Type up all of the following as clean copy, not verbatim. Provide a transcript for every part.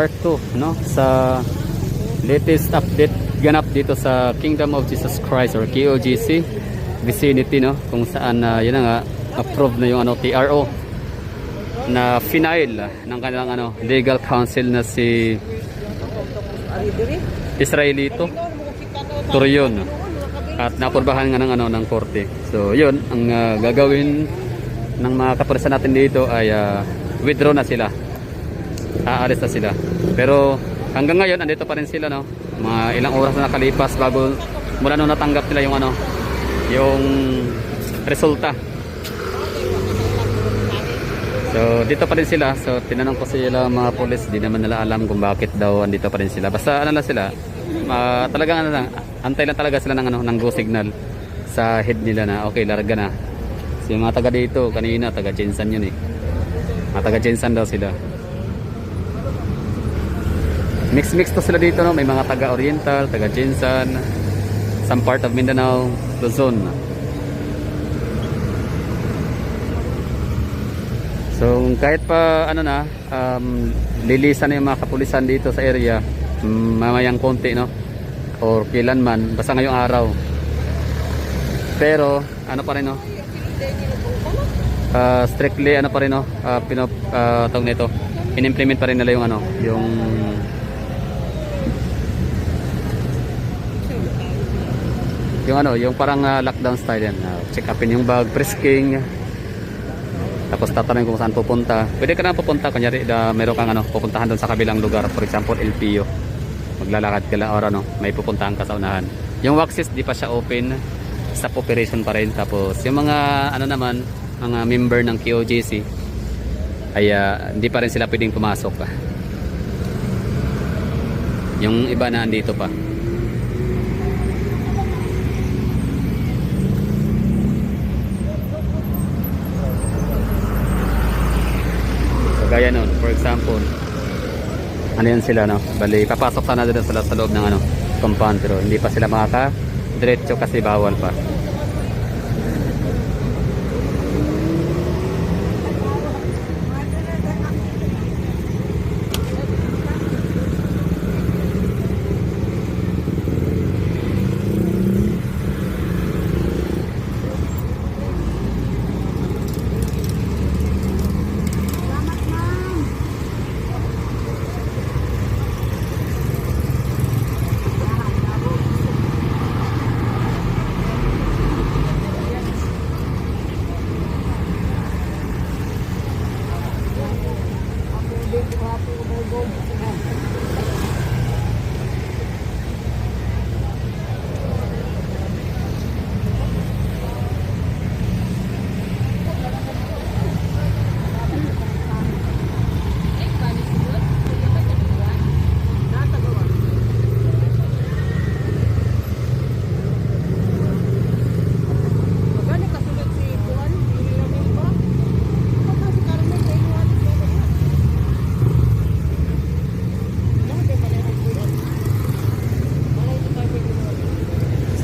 part 2, no, sa latest update ganap dito sa Kingdom of Jesus Christ or KOGC vicinity, no, kung saan yun na nga, approved na yung ano, TRO na final ng kanilang ano, legal counsel na si Israelito Turion, at napurbahan nga ng ano, ng korte. So yun ang gagawin ng mga kapulisan natin dito ay withdraw na sila, aalis na sila. Pero hanggang ngayon andito pa rin sila, no, mga ilang oras na nakalipas bago mula nung natanggap nila yung ano, yung resulta. So dito pa rin sila. So tinanong ko sila mga pulis, di naman nila alam kung bakit daw andito pa rin sila. Basta ano lang sila, talagang ano lang, antay lang talaga sila ng ano, ng go signal sa head nila na okay, larga na. So yung mga taga dito kanina, taga Jensan yun eh, mga taga Jensan daw sila. Mix to sila dito, no, may mga taga Oriental, taga Jensan, some part of Mindanao, Luzon. So kahit pa ano na, lilisan na yung mga kapulisan dito sa area mamayang konti, no, or kailanman, basta ngayong araw. Pero ano pa rin, no, strictly ano pa rin, no, tawag nito, in-implement pa rin nila yung ano, yung parang lockdown style yan. Check upin yung bag, frisking, tapos tatanungin kung saan pupunta. Pwede ka na pupunta, kunyari meron kang ano, pupuntahan doon sa kabilang lugar, for example LPO, maglalakad ka lang or ano, may pupuntahan ka sa unahan. Yung Waxis di pa siya open, stop operation pa rin. Tapos yung mga ano naman, mga member ng KOGC ay hindi pa rin sila pwedeng pumasok. Yung iba na andito pa. Gaya nun, for example, ano yan sila, no, bali papasok sana doon sila sa loob ng ano, compound, pero hindi pa sila makaka-diretso kasi bawal pa.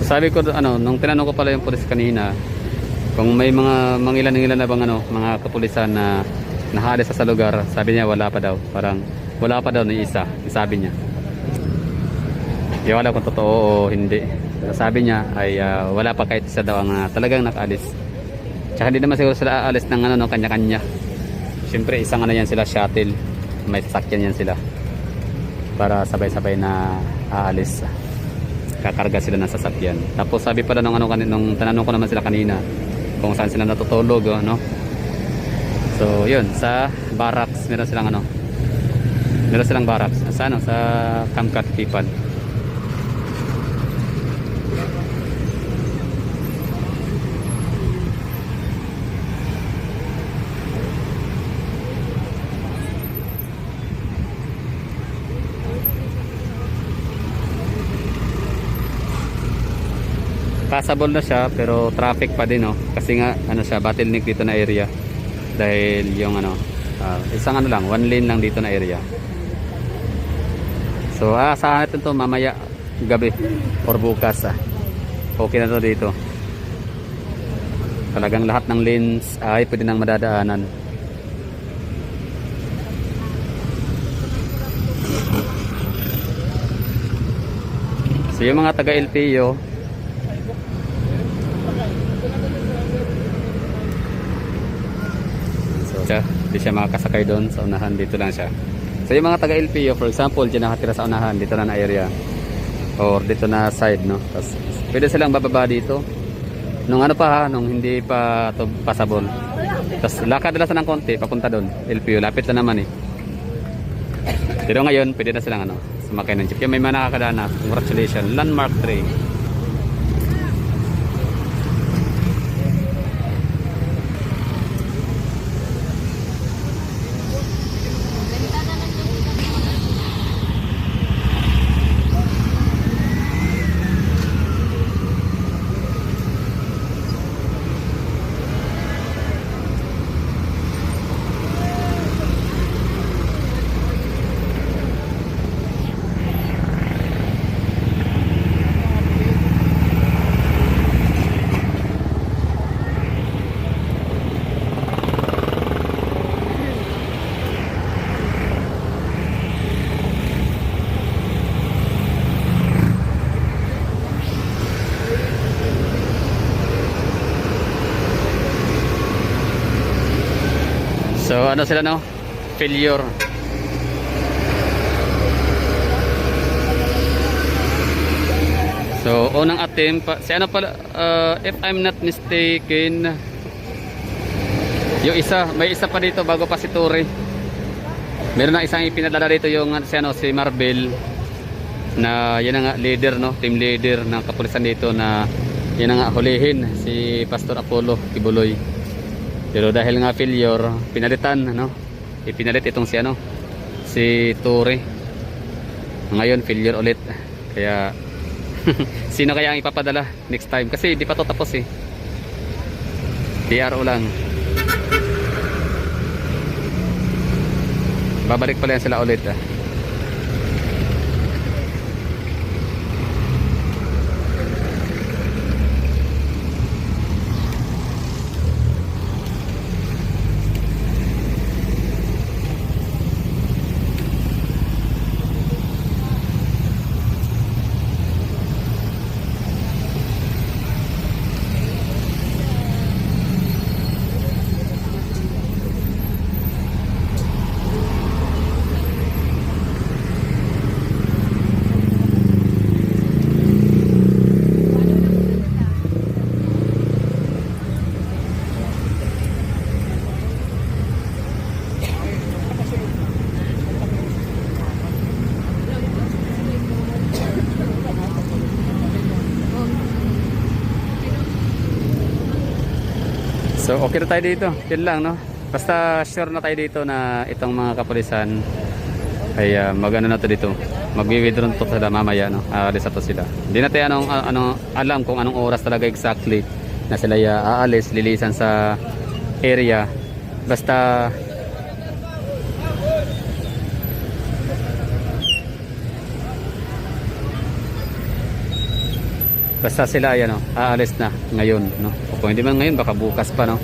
Sabi ko ano, nung tinanong ko pala yung pulis kanina kung may mga mangilan-ngilan na bang ano, mga kapulisan na nahalis sa lugar, sabi niya wala pa daw. Parang wala pa daw ni isa, sabi niya. Di wala kung totoo o hindi. Sabi niya ay wala pa kahit isa daw ang talagang nakaalis. Tsaka hindi naman siguro sila aalis ng ano, no, kanya-kanya. Siyempre isang ano yan sila, shuttle. May sasakyan yan sila para sabay-sabay na aalis. Kakarga sila ng sasakyan. Tapos sabi pala nung ano, nung tananong ko naman sila kanina kung saan sila natutulog, no? So yun, sa barracks meron silang ano, meron silang barracks sa ano, sa Camp Katipan. Passable na siya pero traffic pa din, no, kasi nga ano siya, bottleneck dito na area dahil yung ano, isang ano lang, one lane lang dito na area. So asahan natin to mamaya gabi or bukas. Okay na to dito, talagang lahat ng lanes ay pwede nang madadaanan. So yung mga taga LTO, hindi siya makakasakay doon sa unahan, dito lang siya. So yung mga taga LPO, for example, dyan nakatira sa unahan, dito na area or dito na side, no? Tapos pwede silang bababa dito nung ano pa ha, nung hindi pa to passable. Tapos lakad nila sa ng konti papunta doon, LPO, lapit na naman eh. Pero ngayon pwede na silang ano, sumakay ng jeep. Yung may mga nakakadaan na, congratulations, landmark 3. So ano sila no? Failure. So unang attempt si ano pala, if I'm not mistaken, yung isa, may isa pa dito bago pa si Tore. Meron na isang ipinadala dito yung si Marvel na yan nga leader, no? Team leader ng kapulisan dito na yan nga hulihin si Pastor Apollo Kibuloy. Pero dahil nga failure, pinalitan, ano? Ipinalit itong si Tore. Ngayon failure ulit. Kaya sino kaya ang ipapadala next time? Kasi di pa to tapos eh. DRO lang. Babalik pala yan sila ulit. So okay na tayo dito, yun lang no. Basta sure na tayo dito na itong mga kapulisan ay magano na to dito, magwi-withdraw to sila mamaya no. Aalis na to sila. Hindi na tayo alam kung anong oras talaga exactly na sila aalis, lilisan sa area. Basta sila ayan, no, aalis na ngayon no. O kung hindi man ngayon baka bukas pa no.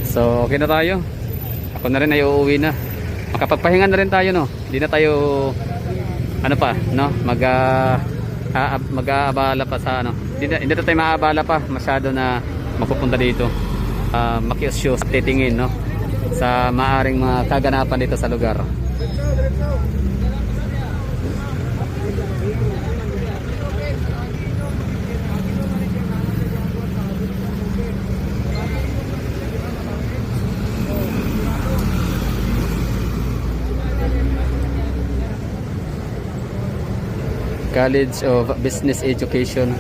So okay na tayo. Ako na rin ay uuwi na. Makapagpahinga na rin tayo no. Hindi na tayo ano pa no, mag-aabala pa sa ano. Hindi na tayo maaabala pa masyado na mapupunta dito. Makiusyos titingin no sa maaring mga kaganapan dito sa lugar. College of Business Education.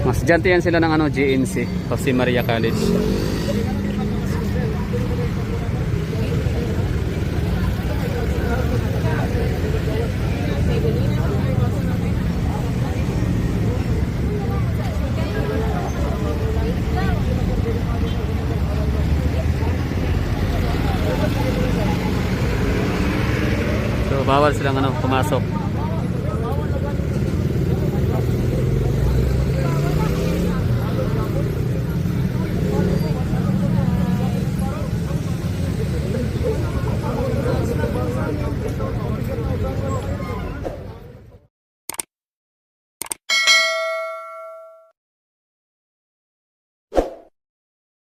Mas estudyante yan sila ng GNC, Jose Maria College. Bawal silang pumasok.